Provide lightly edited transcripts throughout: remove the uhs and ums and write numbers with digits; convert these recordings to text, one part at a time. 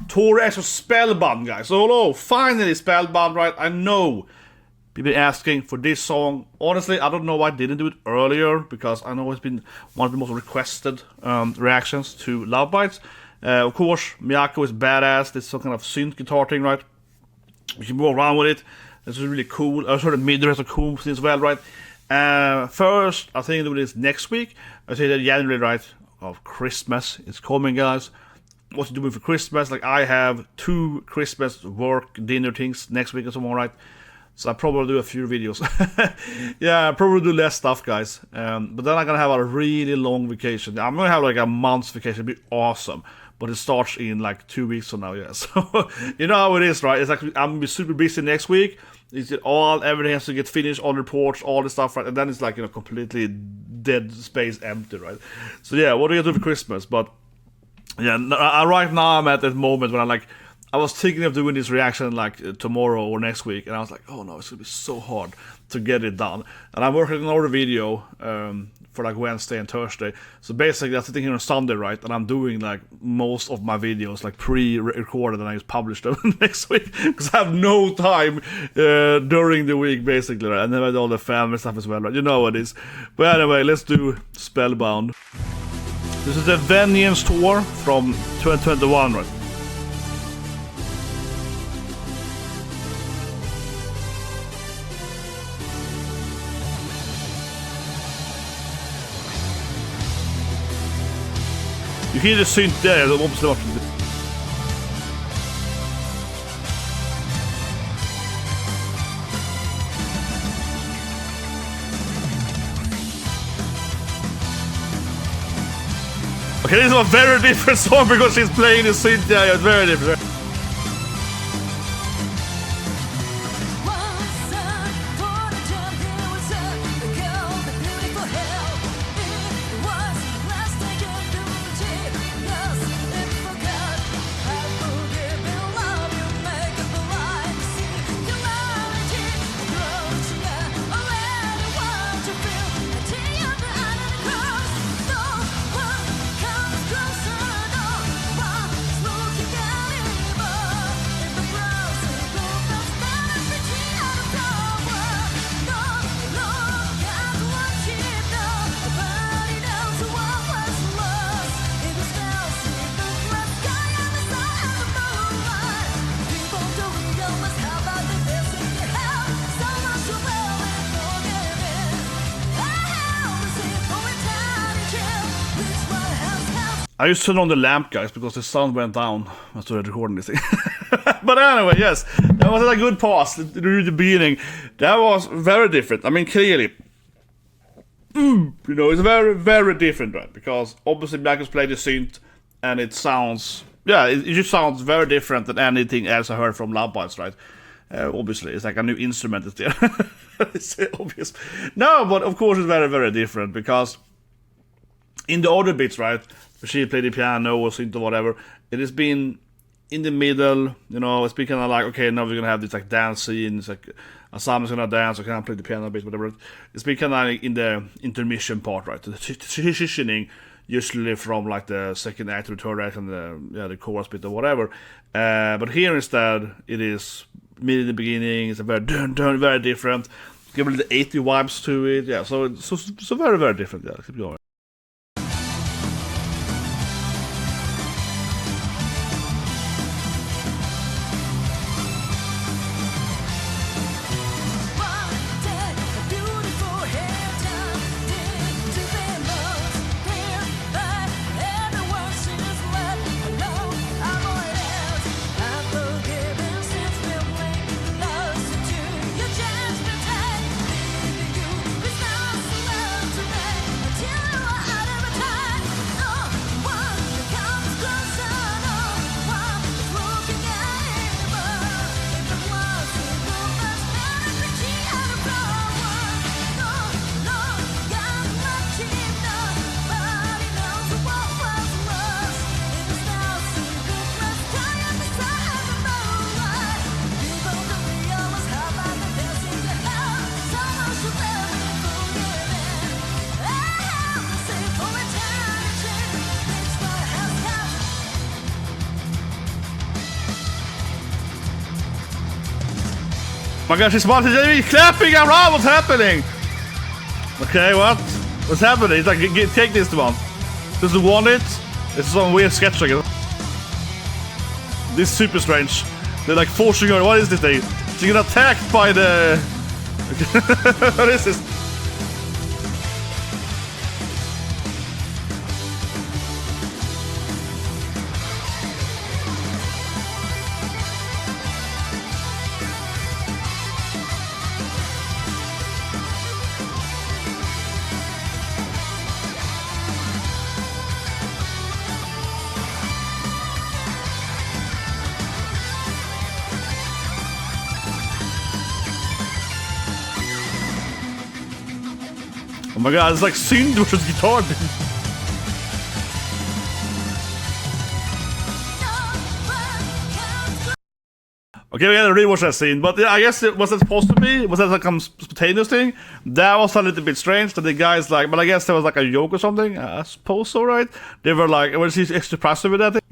Thor AX Spellbound, guys. So hello, finally Spellbound, right? I know people asking for this song. Honestly, I don't know why I didn't do it earlier, because I know it's been one of the most requested reactions to Love Bites. Of course, Miyako is badass. This is some kind of synth guitar thing, right? We can move around with it. This is really cool. I heard the Midori has a cool thing as well, right? First, I think I'll do this next week. I say that January, right? Of Christmas. It's coming, guys. What you doing for Christmas? Like, I have 2 Christmas work dinner things next week or something, right? So I probably do a few videos. Yeah, I probably do less stuff, guys. But then I'm gonna have a really long vacation. I'm gonna have like a month's vacation. It'll be awesome. But it starts in like 2 weeks from now, yeah. So you know how it is, right? It's actually I'm gonna be super busy next week. Everything has to get finished, all reports, all the stuff, right? And then it's like, you know, completely dead space, empty, right? So yeah, what do you do for Christmas? But yeah, right now I'm at that moment when I was thinking of doing this reaction like tomorrow or next week, and I was like, oh no, it's gonna be so hard to get it done. And I'm working on another video for like Wednesday and Thursday. So basically I'm sitting here on Sunday, right? And I'm doing like most of my videos like pre-recorded, and I just publish them next week because I have no time during the week, basically, right? And then I do all the family stuff as well, right? You know what it is. But anyway, let's do Spellbound. This is the Vengeance tour from 2021, right? You hear the synth där, det måste vara. Okay, this is a very different song because she's playing the synth. Yeah, it's very different. I just turned on the lamp, guys, because the sound went down when I started recording this thing. But anyway, yes, that was a good pause during the beginning. That was very different. I mean, clearly, you know, it's very, very different, right? Because obviously Miyako played the synth, and it sounds, yeah, it just sounds very different than anything else I heard from Love Bites, right? Obviously, it's like a new instrument is there. It's obvious. No, but of course it's very, very different, because in the other bits, right, she played the piano or synth or whatever, it has been in the middle, you know, it's been kind of like, okay, now we're gonna have this like dance scene, it's like Asami's gonna dance, or can I play the piano a bit, whatever. It's been kind of like in the intermission part, right, the transitioning usually from like the second act to the third act and the chorus bit or whatever. But here instead, it is mid in the beginning, it's a very very different, give a little 80 vibes to it, yeah, so very, very different, yeah, keep going. Yeah. My gosh, he's clapping around. What's happening? Okay, what? What's happening? He's like, take this one. Does he want it? It's some weird sketch again. This is super strange. They're like forcing her. What is this thing? She's getting attacked by the. What is this? Oh my god, it's like synth versus guitar. Okay, we had to rewatch that scene, but yeah, I guess it was that supposed to be? Was that like some spontaneous thing? That was a little bit strange that the guy's like, but I guess there was like a joke or something. I suppose so, right? They were like, was he extra passive with that thing?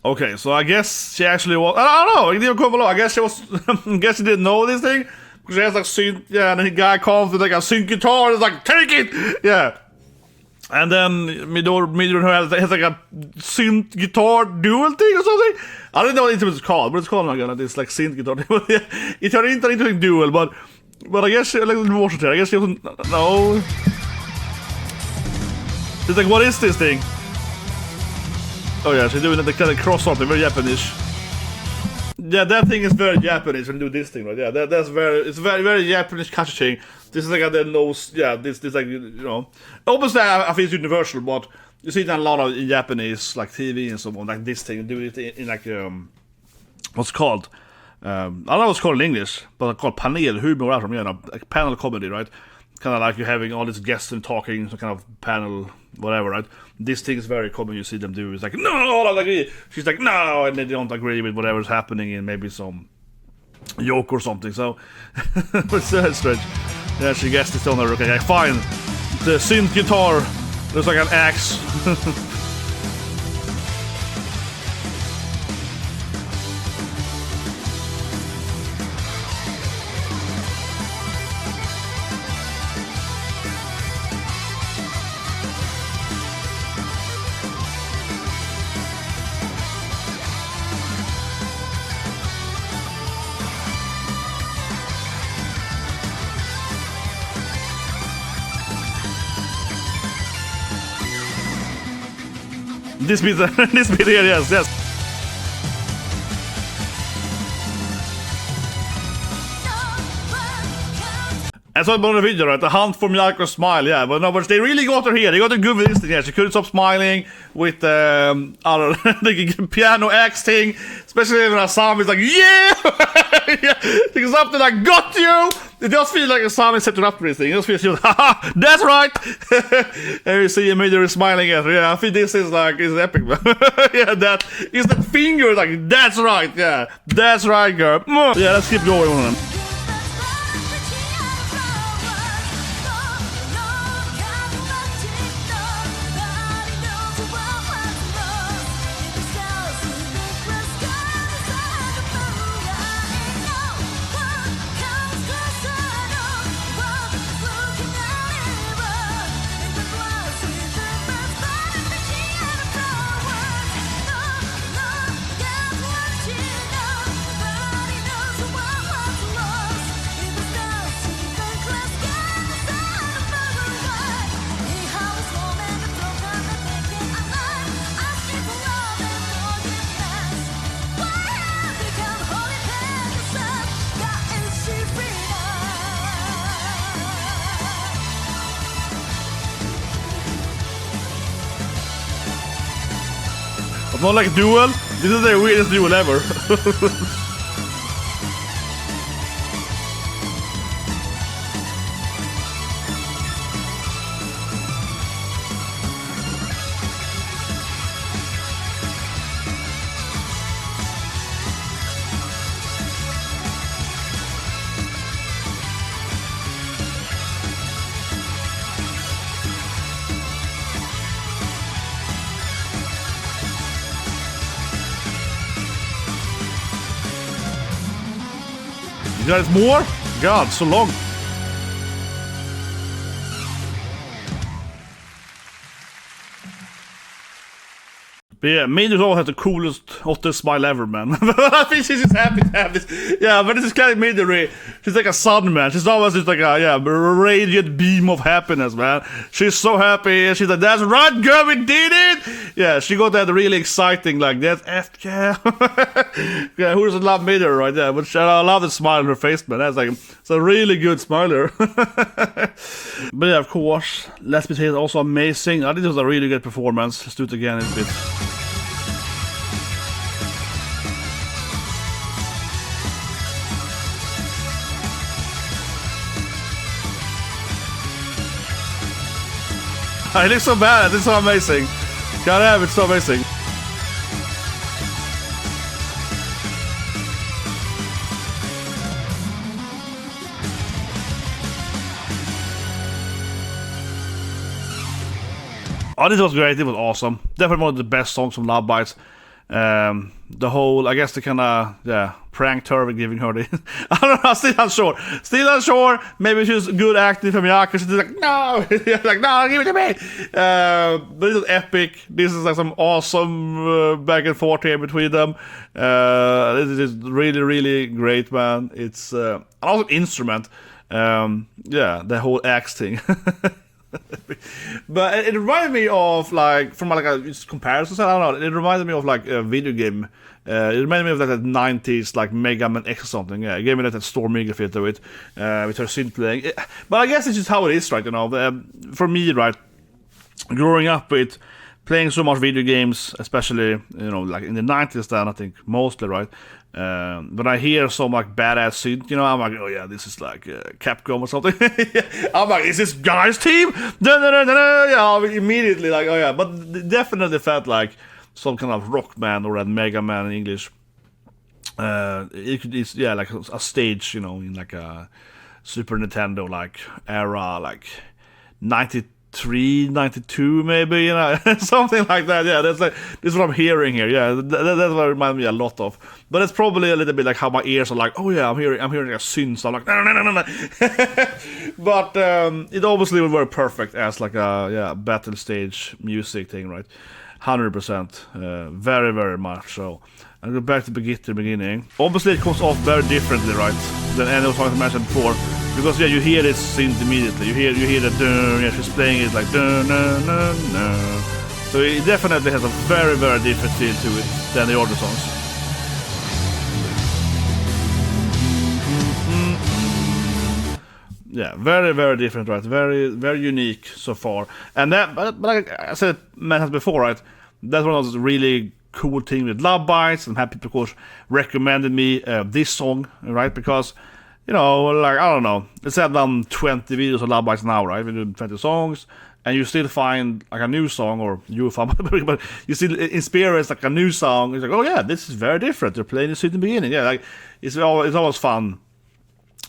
Okay, so I guess she actually was. I don't know. It didn't come below. I guess she was. I guess she didn't know this thing. She has like synth, yeah, and the guy comes with like a synth guitar and is like, take it! Yeah. And then Midori has like a synth guitar duel thing or something. I don't know what it's called, but it's called like this like synth guitar. It turned into a duel, but I guess she, like Washington, I guess she wasn't. No. It's like, what is this thing? Oh yeah, she's doing the kind of cross something, very Japanese. Yeah, that thing is very Japanese when you do this thing, right? Yeah, that's very Japanese catchy thing. This is like a nose, yeah, this like, you know. Obviously, I think it's universal, but you see it in a lot of Japanese, like TV and so on, like this thing, do it in like, what's it called? I don't know what's called in English, but it's called panel humor, from, you know, like panel comedy, right? Kind of like you're having all these guests and talking, some kind of panel, whatever, right? This thing is very common. You see them do. It's like, no, I don't agree. She's like, no, and they don't agree with whatever's happening in maybe some joke or something. So it's strange. Yeah, she guessed it's on her. Okay, fine. The synth guitar looks like an axe. This bit here, yes. I saw it on the video, right? The hunt for Miyako's smile, yeah. But no, but they really got her here. They got a good with this thing. Yeah, she couldn't stop smiling with the piano X thing. Especially when Asami's like, yeah! Yeah, it's something like, got you! It just feels like Asami set her up for this thing. It just feels like, haha, that's right! And you see Midori smiling at her. Yeah, I think this is like, it's epic, man. Yeah, that is that finger, like, that's right, yeah. That's right, girl. Yeah, let's keep going on. Not like Duel. This is the weirdest Duel ever. God, it's more? God, so long. But yeah, Midori always has the coolest otter smile ever, man. I think she's just happy to have this. Yeah, but this is kind of Midori. She's like a sun, man. She's always just like a radiant beam of happiness, man. She's so happy. And she's like, that's right, girl, we did it! Yeah, she got that really exciting, like, that's F, yeah. Yeah, who doesn't love Midori right there? But I love the smile on her face, man. That's like, it's a really good smiler. But yeah, of course, Let's Be Taken also amazing. I think it was a really good performance. Let's do it again a bit. It looks so bad, it's so amazing. God damn, it's so amazing. Oh, this was great, it was awesome. Definitely one of the best songs from Lovebites. The whole, I guess the kind of, yeah, pranked her with giving her the... I don't know, still unsure. Maybe she's good acting from Miyako. She's like, no! Like, no, give it to me! But this is epic. This is like some awesome back and forth here between them. This is really, really great, man. It's an awesome instrument. Yeah, the whole axe thing. But it reminded me of like from like a comparison. I don't know. It reminded me of like a video game. It reminded me of like the 90s like Mega Man X or something. Yeah, it gave me that Stormiga feel to it with her synth playing. But I guess it's just how it is, right? You know, for me, right, growing up with playing so much video games, especially you know like in the 90s, then I think mostly, right. When I hear some like badass synth, you know, I'm like, oh yeah, this is like Capcom or something. I'm like, is this guy's team? Yeah, immediately like, oh yeah, but definitely felt like some kind of rock man or a Mega Man in English. It's yeah, like a stage, you know, in like a Super Nintendo like era, like 93, 92 maybe, you know, something like that. Yeah, this is what I'm hearing here. Yeah, that's what it reminds me a lot of. But it's probably a little bit like how my ears are like, oh yeah, I'm hearing a synth. So I'm like, no. But it obviously was very perfect as like a battle stage music thing, right? 100%, very, very much so. I'll go back to the beginning. Obviously it comes off very differently, right, than any of the songs I mentioned before. Because yeah, you hear this synth immediately. You hear the dun, yeah, she's playing it like dun, dun, dun, dun. So it definitely has a very, very different feel to it than the other songs. Yeah, very, very different, right? Very, very unique so far. And that, but like I said before, right? That's one of those really cool things with Lovebites. I'm happy because recommended me this song, right? Because you know, like, I don't know, let's say I've done 20 videos of Lovebites now, right? We do 20 songs, and you still find like a new song, or you find, but you still experience like a new song. It's like, oh yeah, this is very different. They're playing this in the beginning. Yeah, like it's always fun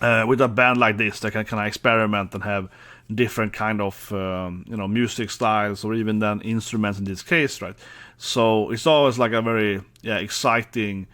with a band like this that can kind of experiment and have different kind of you know, music styles, or even then instruments in this case, right? So it's always like a very exciting.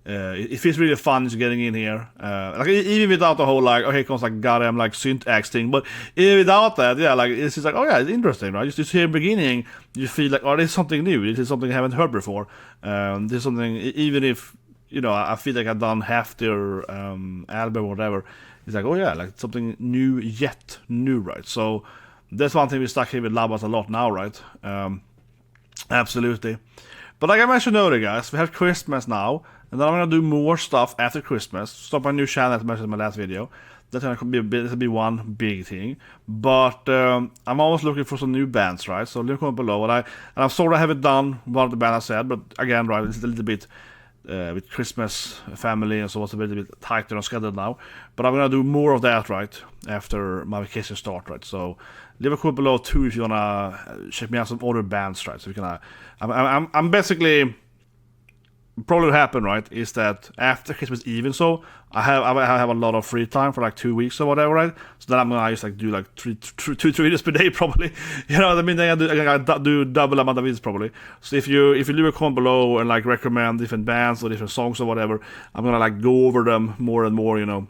It feels really fun just getting in here, like even without the whole like, okay, comes like goddamn like Synthaxe thing, but even without that, yeah, like it's just like, oh yeah, it's interesting, right? Just here in the beginning, you feel like, oh, this is something new, this is something I haven't heard before, this is something, even if, you know, I feel like I've done half their album or whatever, it's like, oh yeah, like something new, yet new, right? So that's one thing we stuck here with Labas a lot now, right? Absolutely. But like I mentioned earlier, guys, we have Christmas now, and then I'm gonna do more stuff after Christmas. Start my new channel, as I mentioned in my last video. That's gonna be one big thing. But I'm always looking for some new bands, right? So link comment below. And I'm sorry I haven't done one of the bands I said, but again, right, it's a little bit with Christmas, family, and so it's a little bit tighter on schedule now. But I'm gonna do more of that, right, after my vacation start, right? So leave a comment below too if you wanna check me out some other bands, right? So we can. I'm basically. Probably what happened, right, is that after Christmas Eve and so I have a lot of free time for like 2 weeks or whatever, right? So then I'm gonna just like do like three videos per day probably. You know what I mean? Then I do double amount of videos probably. So if you leave a comment below and like recommend different bands or different songs or whatever, I'm gonna like go over them more and more, you know,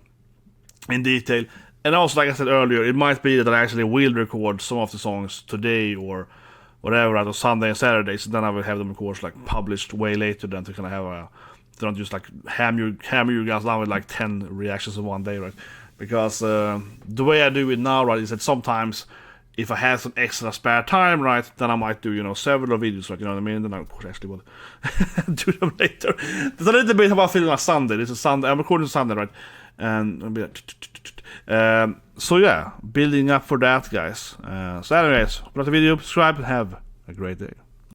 in detail. And also, like I said earlier, it might be that I actually will record some of the songs today or whatever, on Sunday and Saturday, so then I will have them, of course, like published way later than to kind of have a, don't just like hammer you guys down with like 10 reactions in one day, right? Because the way I do it now, right, is that sometimes if I have some extra spare time, right, then I might do, you know, several videos, like, you know what I mean? Then I, of course, actually will do them later. There's a little bit about feeling on Sunday. This is Sunday. I'm recording Sunday, right? And I'll be like, so yeah, building up for that, guys. So anyways, hope you liked the video, subscribe, and have a great day.